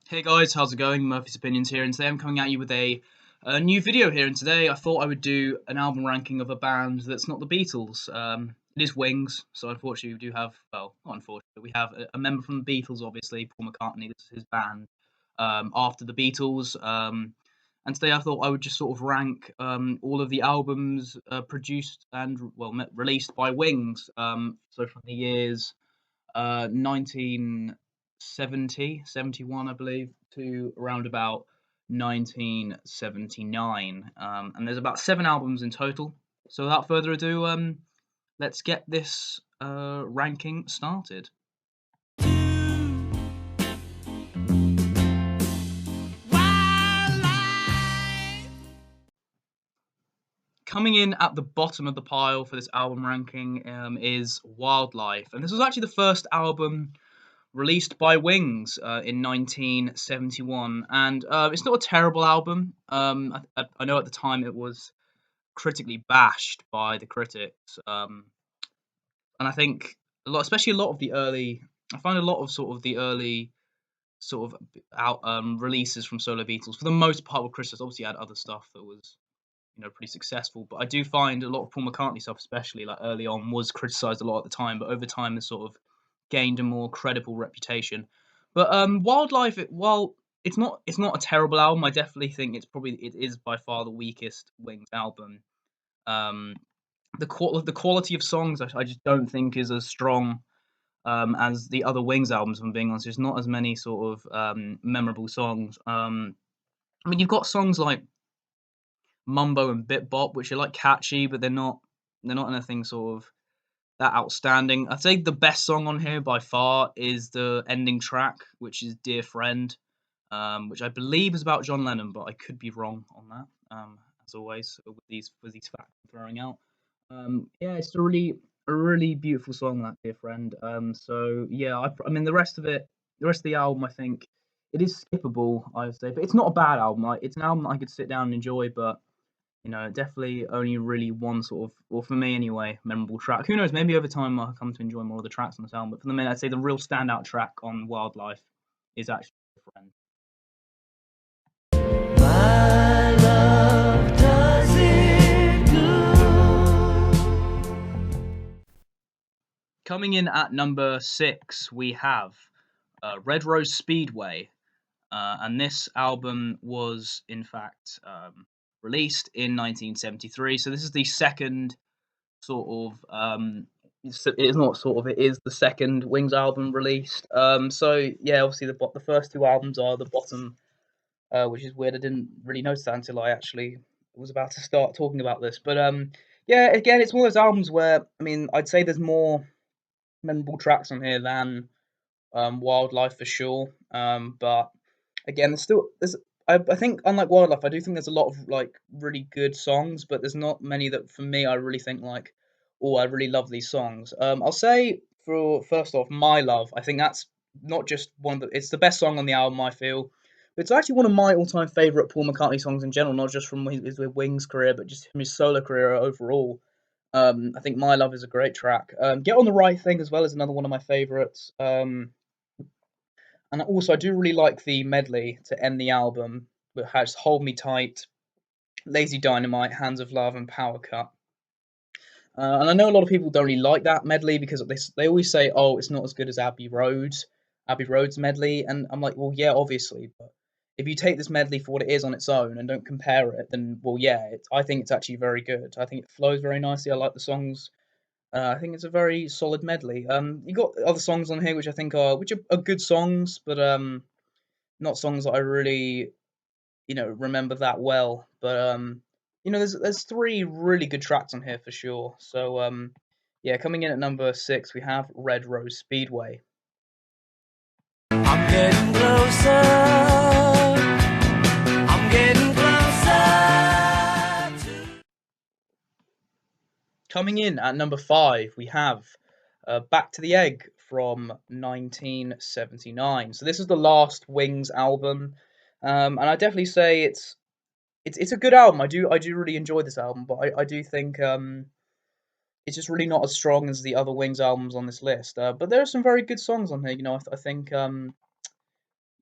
Hey guys, how's it going? Murphy's Opinions here, and today I'm coming at you with a new video here. And today I thought I would do an album ranking of a band that's not the Beatles. It is Wings, so unfortunately we do have, well, not unfortunately, we have a member from the Beatles, obviously, Paul McCartney. This is his band after the Beatles. And today I thought I would just sort of rank all of the albums produced and released by Wings. So from the years 1970, 71, I believe, to around about 1979. And there's about 7 albums in total. So without further ado, let's get this ranking started. Coming in at the bottom of the pile for this album ranking is Wildlife. And this was actually the first album released by Wings in 1971, and it's not a terrible album. I know at the time it was critically bashed by the critics, and I think especially a lot of the early, I find a lot of sort of the early sort of out releases from solo Beatles, for the most part, were criticised. Obviously, had other stuff that was pretty successful, but I do find a lot of Paul McCartney stuff, especially like early on, was criticised a lot at the time, but over time has sort of gained a more credible reputation. But Wildlife, while it's not a terrible album, I definitely think it is by far the weakest Wings album. Um, the quality of songs I just don't think is as strong as the other Wings albums. If I'm being honest, there's not as many sort of memorable songs. I mean, you've got songs like Mumbo and Bit Bop, which are like catchy, but they're not anything sort of that outstanding. I'd say the best song on here by far is the ending track, which is Dear Friend, which I believe is about John Lennon, but I could be wrong on that. As always, with these facts I'm throwing out. Yeah, it's a really beautiful song, that Dear Friend. So yeah, I mean the rest of the album, I think it is skippable, I would say, but it's not a bad album. Like, it's an album that I could sit down and enjoy, but definitely only really one sort of, or for me anyway, memorable track. Who knows? Maybe over time I'll come to enjoy more of the tracks on the album. But for the minute, I'd say the real standout track on Wildlife is actually Friend. My love does it good. Coming in at number 6, we have Red Rose Speedway. And this album was, in fact, released in 1973. So this is the second sort of it is not sort of, it is the second Wings album released. So yeah, obviously the first two albums are the bottom, which is weird. I didn't really notice that until I actually was about to start talking about this. But yeah, again, it's one of those albums where, I mean, I'd say there's more memorable tracks on here than Wildlife, for sure. But again, there's I think, unlike Wildlife, I do think there's a lot of like really good songs, but there's not many that for me I really think like, oh, I really love these songs. I'll say, for first off, My Love. I think that's not just it's the best song on the album, I feel. But it's actually one of my all-time favorite Paul McCartney songs in general, not just from his Wings career, but just from his solo career overall. I think My Love is a great track. Get on the Right Thing as well is another one of my favorites. And also, I do really like the medley to end the album, that has Hold Me Tight, Lazy Dynamite, Hands of Love, and Power Cut. And I know a lot of people don't really like that medley because they always say, "Oh, it's not as good as Abbey Road's medley." And I'm like, "Well, yeah, obviously, but if you take this medley for what it is on its own and don't compare it, then, well, yeah, I think it's actually very good. I think it flows very nicely. I like the songs. I think it's a very solid medley. You got other songs on here which I think are good songs, but not songs that I really, remember that well. But there's three really good tracks on here for sure. So yeah, coming in at number 6, we have Red Rose Speedway. I'm getting closer. I'm getting closer to. Coming in at number 5, we have Back to the Egg from 1979. So this is the last Wings album, and I definitely say it's a good album. I do really enjoy this album, but I do think it's just really not as strong as the other Wings albums on this list. But there are some very good songs on here. I think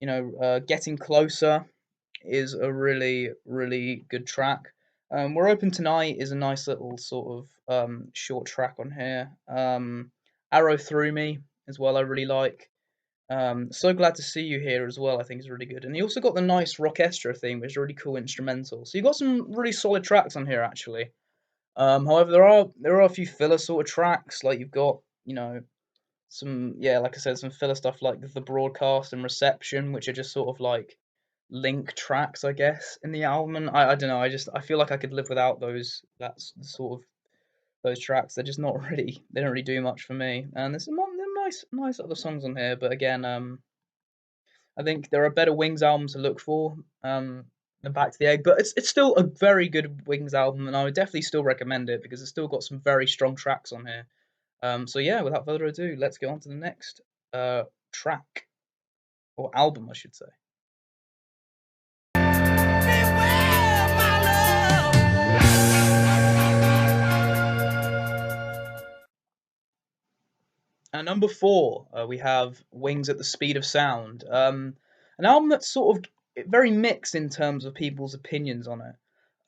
Getting Closer is a really, really good track. We're Open Tonight is a nice little sort of short track on here. Arrow Through Me as well, I really like. So Glad to See You Here as well, I think is really good. And you also got the nice Rockestra theme, which is a really cool instrumental. So you got some really solid tracks on here actually. However, there are a few filler sort of tracks, like you've got some, yeah, like I said, some filler stuff like the broadcast and reception, which are just sort of like link tracks, I guess, in the album. And I don't know, I feel like I could live without sort of those tracks. They're just not really, they don't really do much for me. And there's some nice other songs on here, but again, I think there are better Wings albums to look for than Back to the Egg, but it's still a very good Wings album, and I would definitely still recommend it because it's still got some very strong tracks on here. So yeah, without further ado, let's get on to the next track or album, I should say. At number four, we have Wings at the Speed of Sound, an album that's sort of very mixed in terms of people's opinions on it.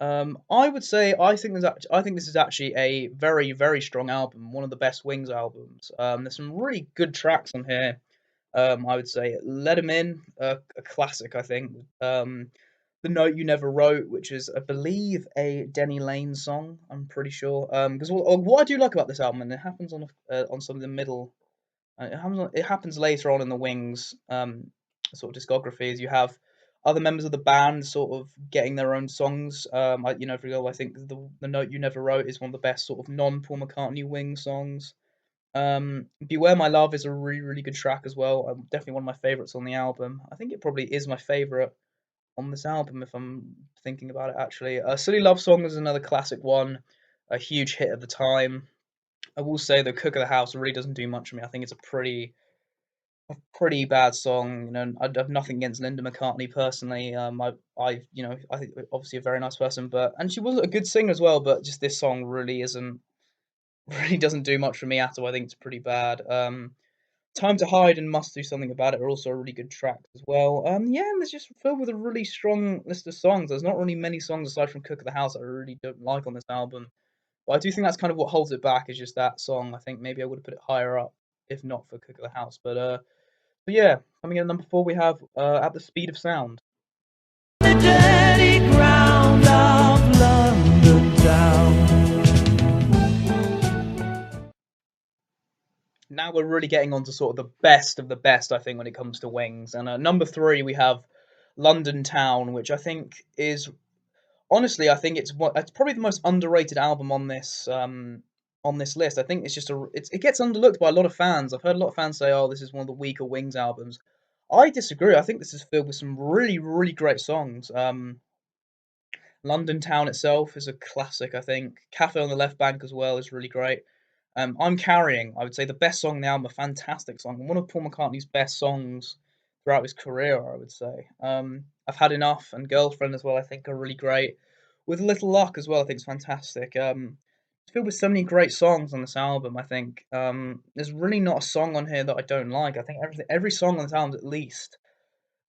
I would say I think this is actually a very very strong album, one of the best Wings albums. There's some really good tracks on here. I would say Let 'Em In, a classic, I think. The Note You Never Wrote, which is, I believe, a Denny Lane song. I'm pretty sure. Because what I do like about this album, and it happens on some of the middle, it happens later on in the Wings sort of discographies. You have other members of the band sort of getting their own songs. For example, I think the Note You Never Wrote is one of the best sort of non Paul McCartney Wings songs. Beware My Love is a really, really good track as well. Definitely one of my favorites on the album. I think it probably is my favorite on this album if I'm thinking about it actually. Silly Love Song is another classic one, a huge hit at the time. I will say the Cook of the House really doesn't do much for me. I think it's a pretty bad song. I have nothing against Linda McCartney personally. I think obviously a very nice person, and she was a good singer as well. But just this song really isn't, really doesn't do much for me at all. I think it's pretty bad. Time to Hide and Must Do Something About It are also a really good track as well. Yeah, and it's just filled with a really strong list of songs. There's not really many songs aside from Cook of the House that I really don't like on this album. But I do think that's kind of what holds it back is just that song. I think maybe I would have put it higher up if not for Cook of the House. But yeah, coming in at number four, we have At the Speed of Sound. The dirty ground of London town. Now we're really getting on to sort of the best, I think, when it comes to Wings. And number three, we have London Town, which I think is honestly, I think it's probably the most underrated album on this list. I think it gets underlooked by a lot of fans. I've heard a lot of fans say, "Oh, this is one of the weaker Wings albums." I disagree. I think this is filled with some really really great songs. London Town itself is a classic, I think. Cafe on the Left Bank as well is really great. I'm Carrying, I would say the best song in the album, a fantastic song, and one of Paul McCartney's best songs throughout his career, I would say. I've Had Enough and Girlfriend as well, I think are really great. With Little Luck as well, I think it's fantastic. It's filled with so many great songs on this album, I think. There's really not a song on here that I don't like. I think every song on this album is at least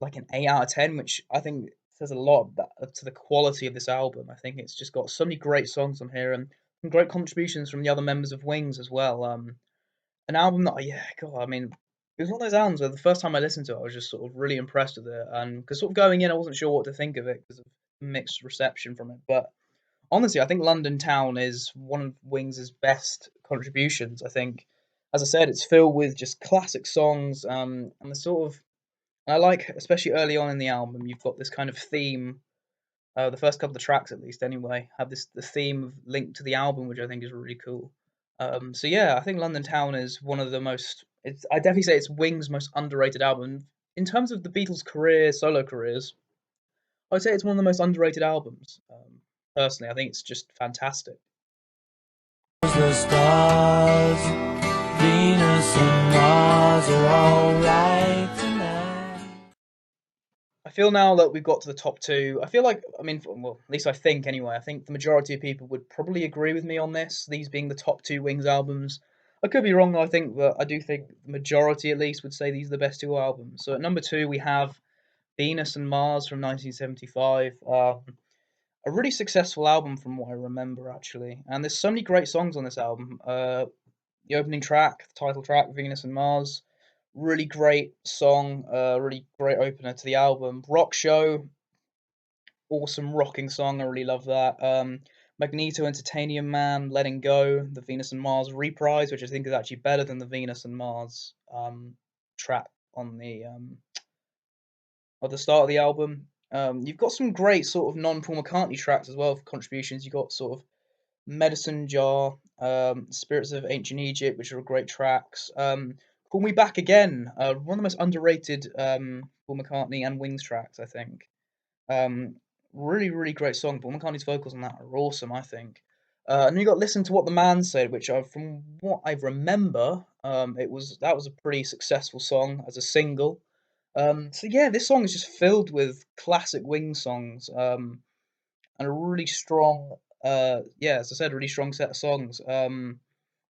like an 8 out of 10, which I think says a lot to the quality of this album. I think it's just got so many great songs on here and some great contributions from the other members of Wings as well. An album that, yeah, God, I mean, it was one of those albums where the first time I listened to it, I was just sort of really impressed with it. And because sort of going in, I wasn't sure what to think of it because of mixed reception from it. But honestly, I think London Town is one of Wings' best contributions. I think, as I said, it's filled with just classic songs and the sort of I like, especially early on in the album, you've got this kind of theme. The first couple of tracks, at least, anyway, have the theme of linked to the album, which I think is really cool. So yeah, I think London Town is one of the most. I definitely say it's Wings' most underrated album in terms of the Beatles' solo careers. I'd say it's one of the most underrated albums. Personally, I think it's just fantastic. The stars, Venus and Mars are alright tonight. I feel now that we've got to the top two. I feel like, I mean, well, at least I think anyway. I think the majority of people would probably agree with me on this. These being the top two Wings albums. I could be wrong though. I do think the majority at least would say these are the best two albums. So at number two we have Venus and Mars from 1975. A really successful album from what I remember, actually. And there's so many great songs on this album. The opening track, the title track, Venus and Mars, really great song, really great opener to the album. Rock Show, awesome rocking song. I really love that. Magneto, Entertainium Man, Letting Go, the Venus and Mars reprise, which I think is actually better than the Venus and Mars track on the at the start of the album. You've got some great sort of non-Paul McCartney tracks as well for contributions. You got sort of Medicine Jar, Spirits of Ancient Egypt, which are great tracks. Call Me Back Again, one of the most underrated Paul McCartney and Wings tracks, I think. Um, really, really great song. Paul McCartney's vocals on that are awesome, I think. And then you got Listen to What the Man Said, which from what I remember, that was a pretty successful song as a single. So yeah, this song is just filled with classic Wings songs, and a really strong, yeah, as I said, a really strong set of songs.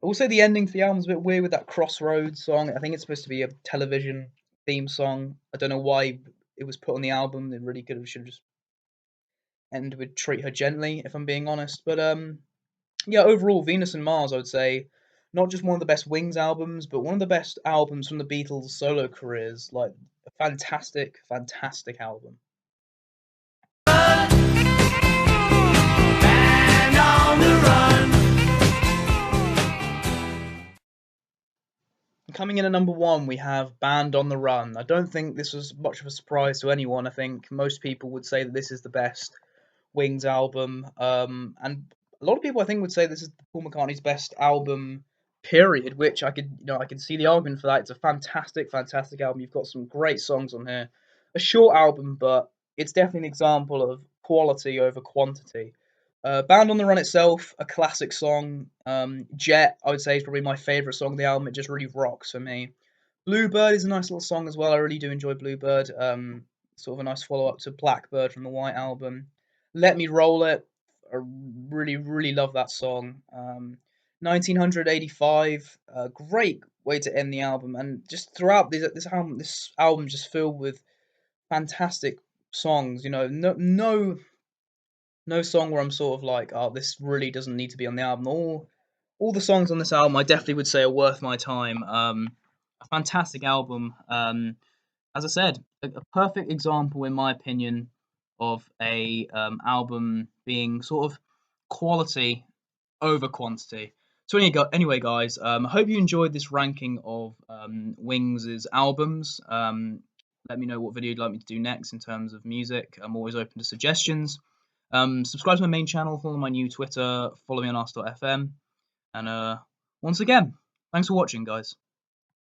Also, the ending for the album's a bit weird with that Crossroads song. I think it's supposed to be a television theme song. I don't know why it was put on the album. It really should have just ended with "Treat Her Gently," if I'm being honest. But yeah, overall, Venus and Mars, I would say, not just one of the best Wings albums, but one of the best albums from the Beatles' solo careers. Like a fantastic, fantastic album. And on the run. Coming in at number one, we have Band on the Run. I don't think this was much of a surprise to anyone. I think most people would say that this is the best Wings album. And a lot of people I think would say this is Paul McCartney's best album, period. Which I could see the argument for that. It's a fantastic, fantastic album. You've got some great songs on here. A short album, but it's definitely an example of quality over quantity. Bound on the Run itself, a classic song. Jet, I would say, is probably my favourite song on the album. It just really rocks for me. Bluebird is a nice little song as well. I really do enjoy Bluebird. Sort of a nice follow up to Blackbird from the White Album. Let Me Roll It. I really, really love that song. 1985, great way to end the album. And just throughout this album just filled with fantastic songs. You know, no song where I'm sort of like, oh, this really doesn't need to be on the album. All the songs on this album, I definitely would say are worth my time. A fantastic album. As I said, a perfect example, in my opinion, of a album being sort of quality over quantity. So anyway, guys, I hope you enjoyed this ranking of Wings' albums. Let me know what video you'd like me to do next in terms of music. I'm always open to suggestions. Subscribe to my main channel, follow my new Twitter, follow me on Ask.fm, and once again, thanks for watching, guys.